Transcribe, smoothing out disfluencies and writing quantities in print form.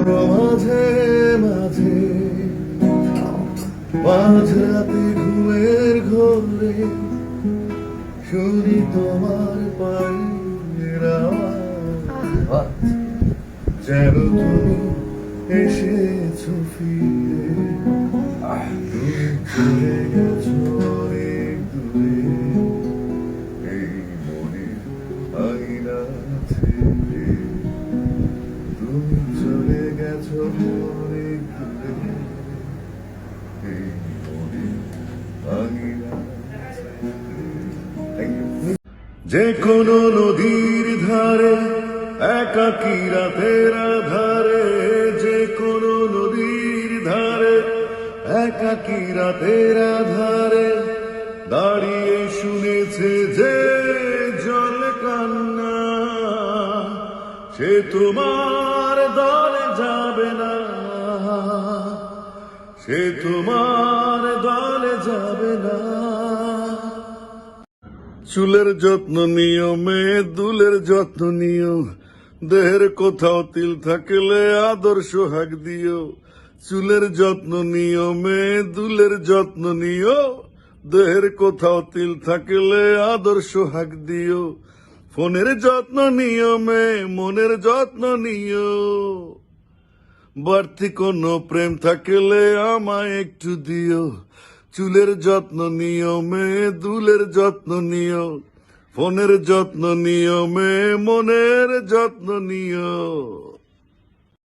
মাঝে মাঝে মাঝরাতে ঘুমের ঘোরে শুনি তোমার পায়ের আওয়াজ, যেন তুমি এসেছো ফিরে, তুমি চলে গেছো অনেক দূরে, এই মনের আঙিনা থেকে তুমি চলে গেছো অনেক দূরে, এই মনের আঙিনা থেকে। যে কোনো নদীর ধারে একাকী রাতের আধারে, যে কোনো নদীর ধারে একাকী রাতের আধারে দাঁড়িয়ে শুনেছে যে জল কান্না, সে তোমার দলে যাবে না, সে তোমার দলে যাবে না। চুলের যত্ন নিও, মেয়ে দুলের যত্ন নিও, দেহের কোথাও তিল থাকলে আদর্শ হাক দিও। চুলের যত্ন নিও, মেয়ে দুলের যত্ন নিও, দেহের কোথাও তিল থাকলে আদর্শ হাক দিও। ফোনের যত্ন নিও, মেয়ে মনের যত্ন নিও, বাড়তি কোনো প্রেম থাকলে আমায় একটু দিও। চুলের যত্ন নিও, মেয়ে দুলের যত্ন নিও, ফোনের যত্ন নিও, মেয়ে মনের যত্ন নিও।